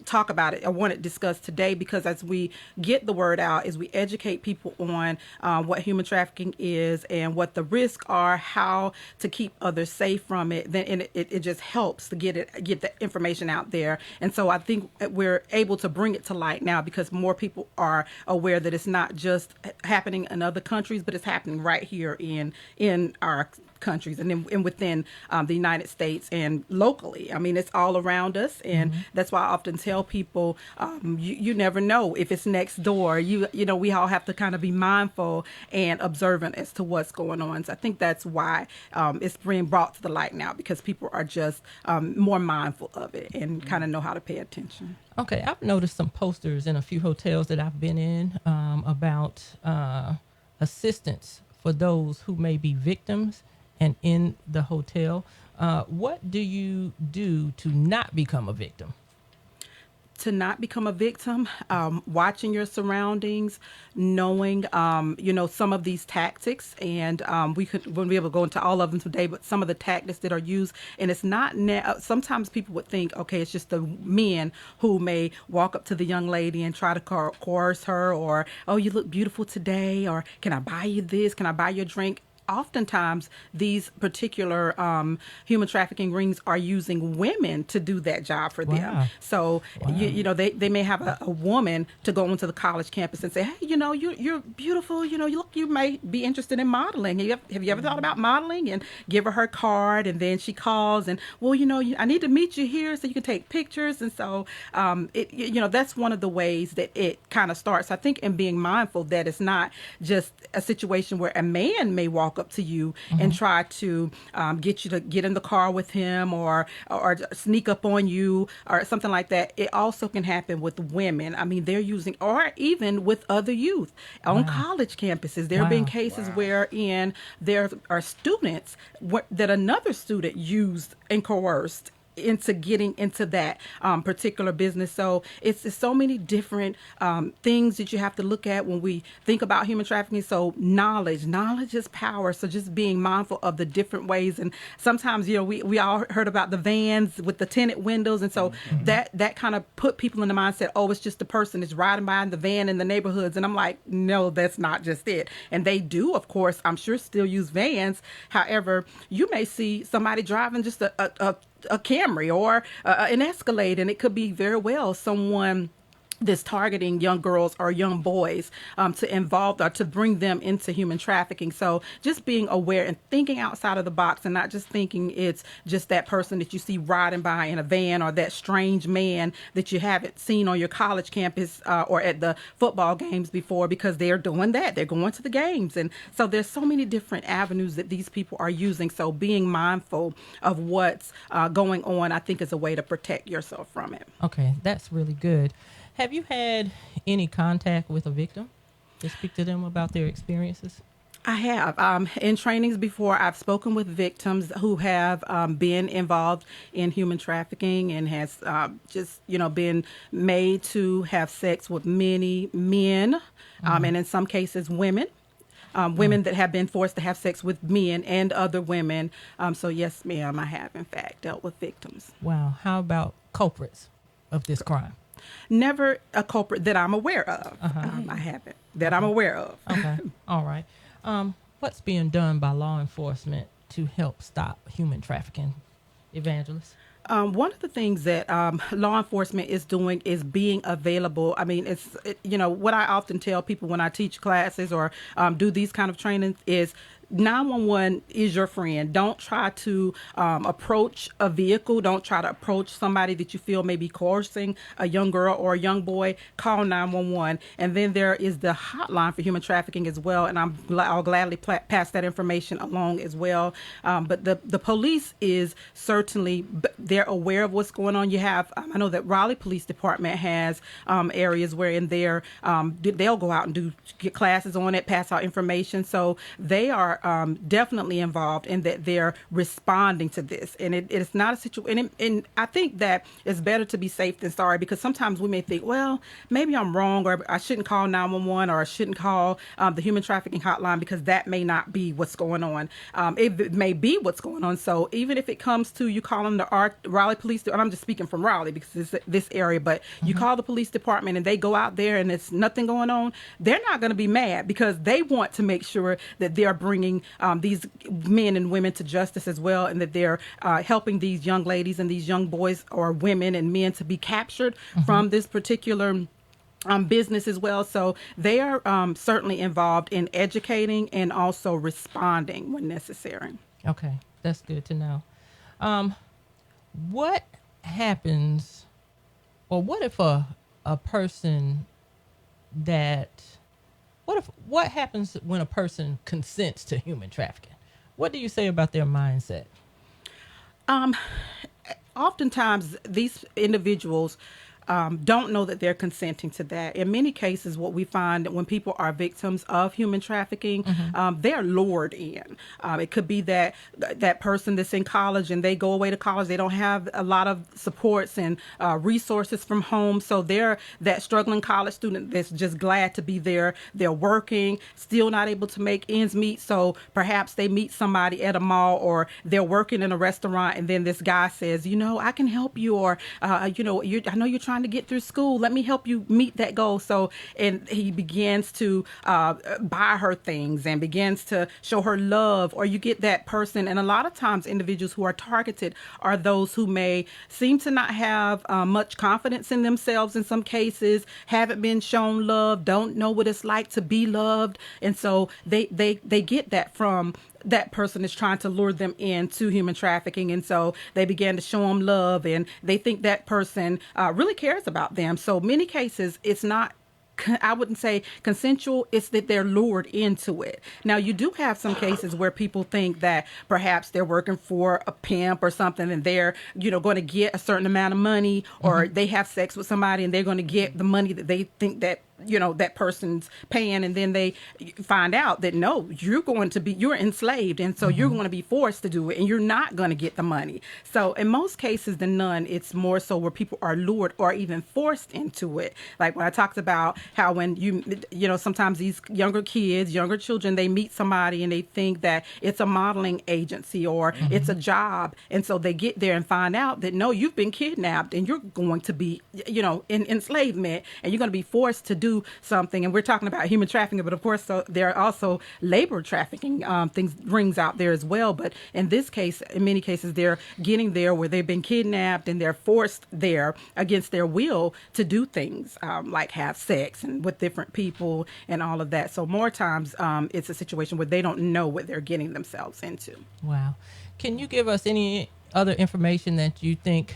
talk about it. I want it discussed today because as we get the word out, as we educate people on what human trafficking is and what the risks are, how to keep others safe from it, then it just helps to get the information out there. And so I think we're able to bring it to light now because more people are aware that it's not just happening in other countries, but it's happening right here in our countries and within the United States and locally. I mean, it's all around us, and that's why I often tell people, you never know if it's next door. You know, we all have to kind of be mindful and observant as to what's going on. So I think that's why it's being brought to the light now because people are just more mindful of it and kind of know how to pay attention. Okay, I've noticed some posters in a few hotels that I've been in about assistance for those who may be victims and in the hotel. What do you do to not become a victim? To not become a victim, watching your surroundings, knowing, some of these tactics, and we wouldn't be able to go into all of them today, but some of the tactics that are used, and it's not, sometimes people would think, okay, it's just the men who may walk up to the young lady and try to coerce her, or, oh, you look beautiful today, or can I buy you this, can I buy you a drink? Oftentimes, these particular human trafficking rings are using women to do that job for them. So, they may have a woman to go onto the college campus and say, hey, you're beautiful. You may be interested in modeling. Have you ever thought about modeling? And give her card, and then she calls and, well, I need to meet you here so you can take pictures. And so, that's one of the ways that it kind of starts. I think in being mindful that it's not just a situation where a man may walk up to you and try to get you to get in the car with him or sneak up on you or something like that. It also can happen with women. I mean, they're using, or even with other youth on college campuses. There have been cases wherein there are students that another student used and coerced into getting into that particular business. So it's so many different things that you have to look at when we think about human trafficking. So knowledge is power. So just being mindful of the different ways. And sometimes, we all heard about the vans with the tinted windows. And so that kind of put people in the mindset, oh, it's just the person that's riding by in the van in the neighborhoods. And I'm like, no, that's not just it. And they do, of course, I'm sure still use vans. However, you may see somebody driving just a Camry or an Escalade, and it could be very well someone that's targeting young girls or young boys to involve or to bring them into human trafficking. So just being aware and thinking outside of the box and not just thinking it's just that person that you see riding by in a van or that strange man that you haven't seen on your college campus or at the football games before, because they're doing that. They're going to the games. And so there's so many different avenues that these people are using. So being mindful of what's going on, I think, is a way to protect yourself from it. Okay, that's really good. Have you had any contact with a victim to speak to them about their experiences? I have. In trainings before, I've spoken with victims who have been involved in human trafficking and has been made to have sex with many men, and in some cases women. Women that have been forced to have sex with men and other women. So yes, ma'am, I have in fact dealt with victims. Wow. How about culprits of this crime? Never a culprit that I'm aware of. I haven't that I'm aware of. Okay. All right. What's being done by law enforcement to help stop human trafficking, Evangelist? One of the things that law enforcement is doing is being available. I mean, what I often tell people when I teach classes or do these kind of trainings is 911 is your friend. Don't try to approach a vehicle. Don't try to approach somebody that you feel may be coercing a young girl or a young boy. Call 911. And then there is the hotline for human trafficking as well. And I'll gladly pass that information along as well. But the police is certainly, they're aware of what's going on. You have, I know that Raleigh Police Department has areas wherein they'll go out and get classes on it, pass out information. So they are are definitely involved and that they're responding to this. And it's not a situation. And I think that it's better to be safe than sorry, because sometimes we may think, well, maybe I'm wrong, or I shouldn't call 911, or I shouldn't call the human trafficking hotline, because that may not be what's going on. It may be what's going on. So even if it comes to you calling the Raleigh Police, and I'm just speaking from Raleigh because it's this area, but you call the police department and they go out there and it's nothing going on, they're not going to be mad, because they want to make sure that they're bringing these men and women to justice as well, and that they're helping these young ladies and these young boys or women and men to be captured from this particular business as well. So they are certainly involved in educating and also responding when necessary. Okay, that's good to know. What happens, or what if a person that, what happens when a person consents to human trafficking? What do you say about their mindset? Oftentimes these individuals don't know that they're consenting to that. In many cases, what we find when people are victims of human trafficking, they're lured in. It could be that person that's in college and they go away to college, they don't have a lot of supports and resources from home. So they're that struggling college student that's just glad to be there. They're working, still not able to make ends meet. So perhaps they meet somebody at a mall, or they're working in a restaurant, and then this guy says, I can help you, or, I know you're trying to get through school. Let me help you meet that goal. So, and he begins to buy her things and begins to show her love, or you get that person. And a lot of times individuals who are targeted are those who may seem to not have much confidence in themselves in some cases, haven't been shown love, don't know what it's like to be loved. And so they get that from that person is trying to lure them into human trafficking. And so they began to show them love, and they think that person really cares about them. So many cases, it's not, I wouldn't say consensual, it's that they're lured into it. Now, you do have some cases where people think that perhaps they're working for a pimp or something, and they're, going to get a certain amount of money, or they have sex with somebody and they're going to get the money that they think that that person's paying, and then they find out that no, you're enslaved, and so you're going to be forced to do it, and you're not going to get the money. So in most cases than none, it's more so where people are lured or even forced into it. Like when I talked about how when sometimes these younger children, they meet somebody and they think that it's a modeling agency or it's a job, and so they get there and find out that no, you've been kidnapped and you're going to be in enslavement, and you're going to be forced to do something. And we're talking about human trafficking, but of course, so there are also labor trafficking rings out there as well. But in this case, in many cases, they're getting there where they've been kidnapped and they're forced there against their will to do things like have sex and with different people and all of that. So more times, it's a situation where they don't know what they're getting themselves into. Wow. Can you give us any other information that you think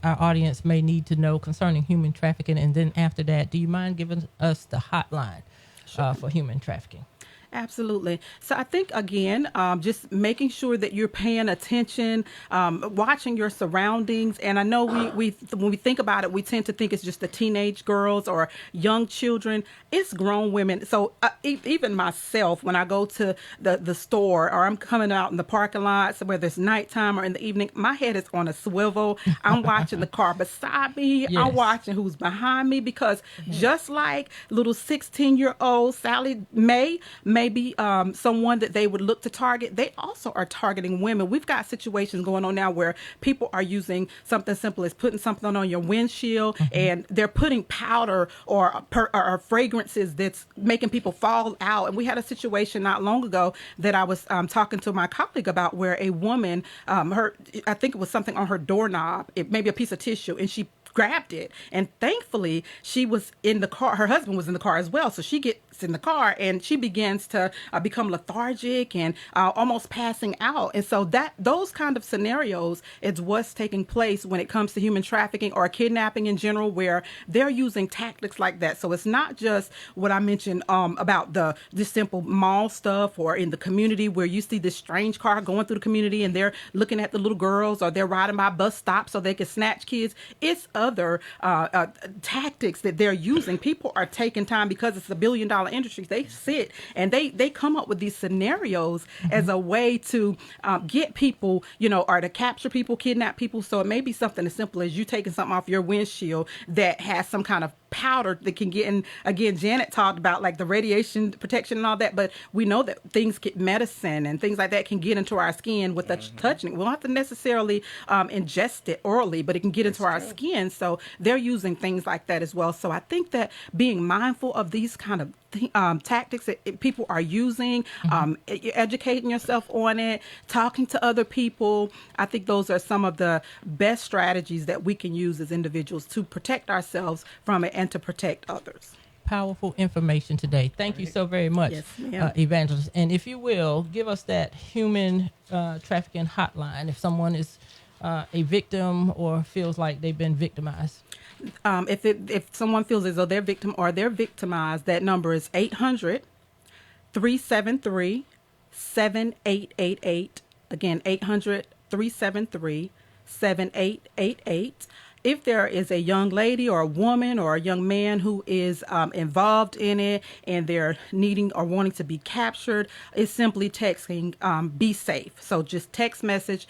our audience may need to know concerning human trafficking? And then after that, do you mind giving us the hotline for human trafficking? Absolutely. So I think, again, just making sure that you're paying attention, watching your surroundings. And I know we when we think about it, we tend to think it's just the teenage girls or young children. It's grown women. So even myself, when I go to the store or I'm coming out in the parking lot, so whether it's nighttime or in the evening, my head is on a swivel. I'm watching the car beside me. Yes. I'm watching who's behind me, because just like little 16-year-old Sally may be someone that they would look to target, they also are targeting women. We've got situations going on now where people are using something simple as putting something on your windshield, and they're putting powder or fragrances that's making people fall out. And we had a situation not long ago that I was talking to my colleague about, where a woman, I think it was something on her doorknob, it may be a piece of tissue, and she grabbed it, and thankfully she was in the car, her husband was in the car as well, so she gets in the car and she begins to become lethargic and almost passing out. And so those kind of scenarios is what's taking place when it comes to human trafficking or kidnapping in general, where they're using tactics like that. So it's not just what I mentioned about this simple mall stuff, or in the community where you see this strange car going through the community and they're looking at the little girls, or they're riding by bus stops so they can snatch kids. It's other other tactics that they're using. People are taking time because it's a billion-dollar industry. They sit and they come up with these scenarios as a way to get people, or to capture people, kidnap people. So it may be something as simple as you taking something off your windshield that has some kind of powder that can get in. Again, Janet talked about like the radiation protection and all that, but we know that things get medicine and things like that can get into our skin with touching. We don't have to necessarily ingest it orally, but it can get into our skin. So they're using things like that as well. So I think that being mindful of these kind of tactics that people are using, educating yourself on it, talking to other people. I think those are some of the best strategies that we can use as individuals to protect ourselves from it and to protect others. Powerful information today. Thank you so very much, Yes, ma'am. Evangelist. And if you will, give us that human trafficking hotline if someone is a victim or feels like they've been victimized. If someone feels as though they're victim or they're victimized, that number is 800-373-7888. Again, 800-373-7888. If there is a young lady or a woman or a young man who is involved in it and they're needing or wanting to be captured, it's simply texting be safe. So just text message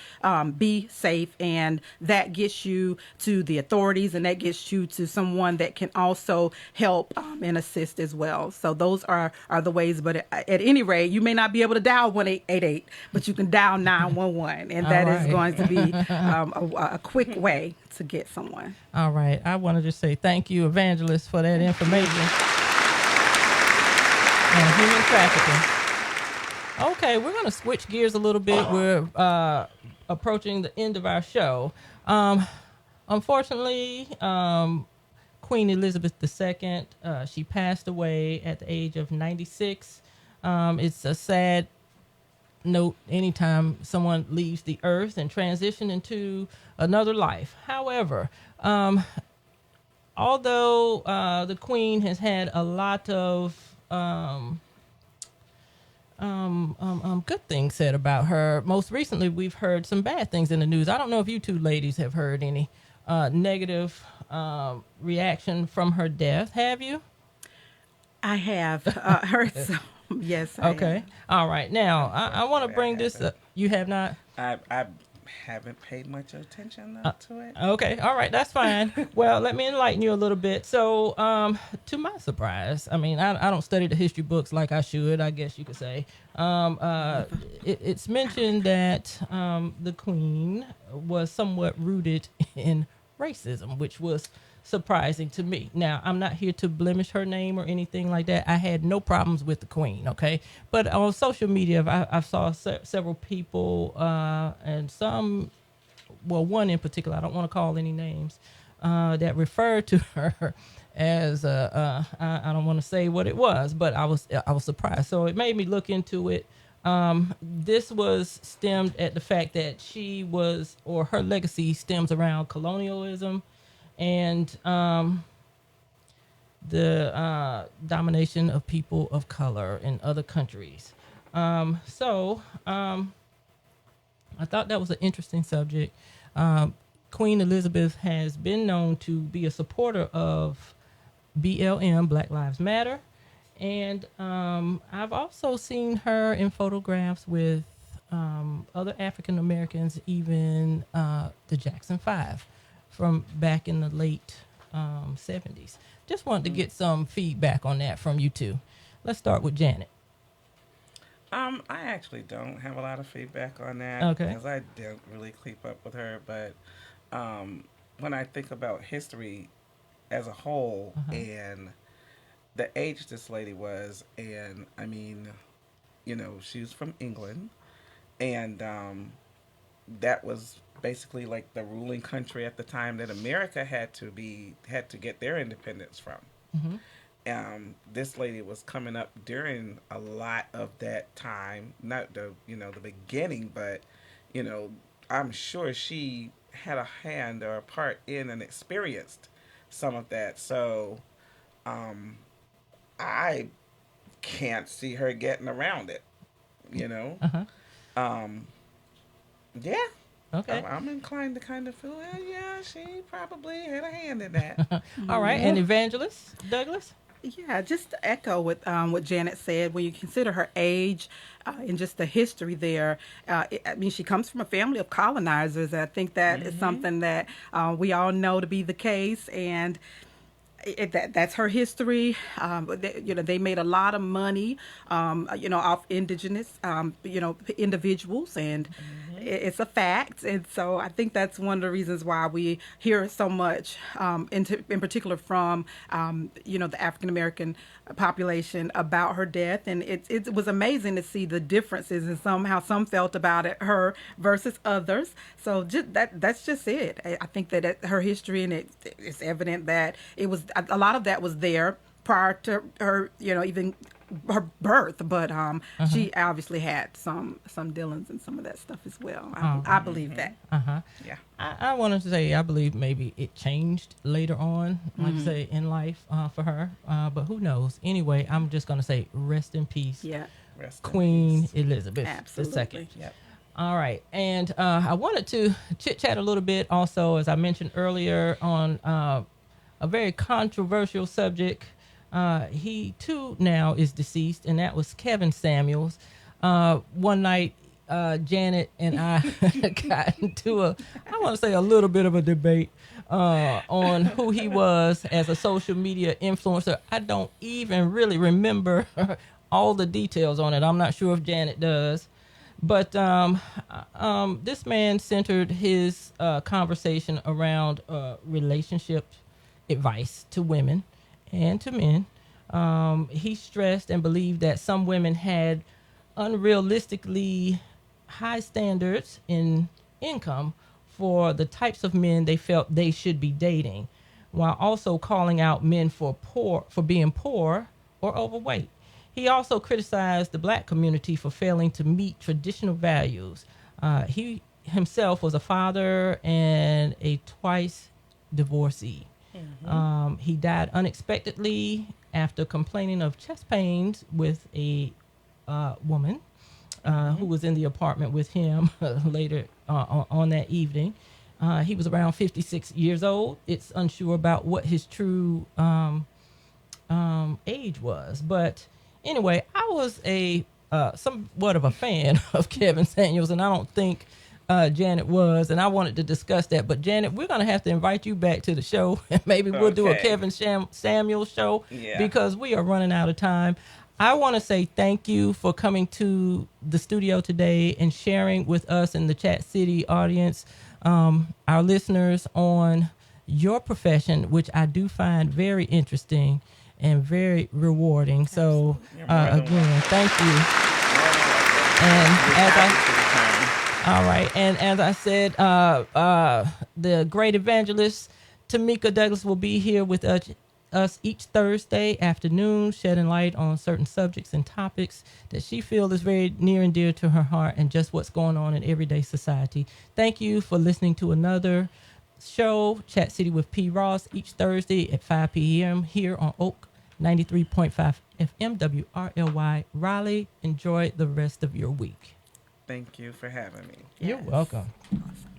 be safe, and that gets you to the authorities and that gets you to someone that can also help and assist as well. So those are the ways. But at any rate, you may not be able to dial 1-888, but you can dial 911, and that is going to be a quick way to get someone. All right. I want to just say thank you, Evangelist, for that information on human trafficking. Okay, we're going to switch gears a little bit. We're approaching the end of our show. Unfortunately, Queen Elizabeth II, she passed away at the age of 96. It's a sad note anytime someone leaves the earth and transition into another life. However, although the Queen has had a lot of good things said about her, most recently we've heard some bad things in the news. I don't know if you two ladies have heard any negative reaction from her death. Have you? I have heard some. Yes. Okay. All right. Now, I want to bring this up. You have not? I haven't paid much attention to it. Okay. All right. That's fine. Well, let me enlighten you a little bit. So, to my surprise, I mean, I don't study the history books like I should, I guess you could say. It's mentioned that the Queen was somewhat rooted in racism, which was surprising to me. Now, I'm not here to blemish her name or anything like that. I had no problems with the Queen, okay? But on social media, I saw several people, and some, well, one in particular, I don't want to call any names, that referred to her as, I don't want to say what it was, but I was surprised. So it made me look into it. This was stemmed at the fact that she was, or her legacy stems around colonialism and the domination of people of color in other countries. So I thought that was an interesting subject. Queen Elizabeth has been known to be a supporter of BLM, Black Lives Matter. And I've also seen her in photographs with other African Americans, even the Jackson 5 from back in the late 70s. Just wanted to get some feedback on that from you two. Let's start with Janet. I actually don't have a lot of feedback on that. Okay. Because I didn't really keep up with her. But when I think about history as a whole and the age this lady was, and I mean, she's from England, and that was basically like the ruling country at the time that America had to get their independence from. This lady was coming up during a lot of that time, not the beginning, but I'm sure she had a hand or a part in and experienced some of that. So I can't see her getting around it, Yeah. Okay. I'm inclined to kind of feel, well, yeah, she probably had a hand in that. All right. And Evangelist Douglas? Yeah, just to echo what Janet said, when you consider her age and just the history there, I mean, she comes from a family of colonizers. I think that is something that we all know to be the case, and that's her history. They made a lot of money, off indigenous, individuals, and it's a fact. And so I think that's one of the reasons why we hear so much, in particular from, the African American population about her death. And it was amazing to see the differences and how some felt about her versus others. So that's just it. I think that her history, and it's evident that it was a lot of that was there prior to her, even her birth. But she obviously had some dealings and some of that stuff as well. I believe that. Yeah. I wanted to say I believe maybe it changed later on, like I say, in life for her. But who knows? Anyway, I'm just going to say rest in peace. Yeah. Queen Elizabeth Absolutely. II. Yep. All right. And I wanted to chit-chat a little bit also, as I mentioned earlier, on a very controversial subject. He, too, now is deceased, and that was Kevin Samuels. One night, Janet and I got into I want to say a little bit of a debate on who he was as a social media influencer. I don't even really remember all the details on it. I'm not sure if Janet does. But this man centered his conversation around relationship advice to women and to men. He stressed and believed that some women had unrealistically high standards in income for the types of men they felt they should be dating, while also calling out men for being poor or overweight. He also criticized the black community for failing to meet traditional values. He himself was a father and a twice divorcee. He died unexpectedly after complaining of chest pains with a woman who was in the apartment with him later on that evening. He was around 56 years old. It's unsure about what his true age was. But anyway, I was somewhat of a fan of Kevin Samuels, and I don't think Janet was, and I wanted to discuss that. But Janet, we're going to have to invite you back to the show, and maybe we'll do a Kevin Samuels show because we are running out of time. I want to say thank you for coming to the studio today and sharing with us and the Chat City audience, our listeners, on your profession, which I do find very interesting and very rewarding. So again, thank you. And as I said, the great evangelist Tameka Douglas will be here with us each Thursday afternoon, shedding light on certain subjects and topics that she feels is very near and dear to her heart and just what's going on in everyday society. Thank you for listening to another show, Chat City with P. Ross, each Thursday at 5 p.m. here on Oak 93.5 FM WRLY Raleigh. Enjoy the rest of your week. Thank you for having me. You're welcome. Awesome.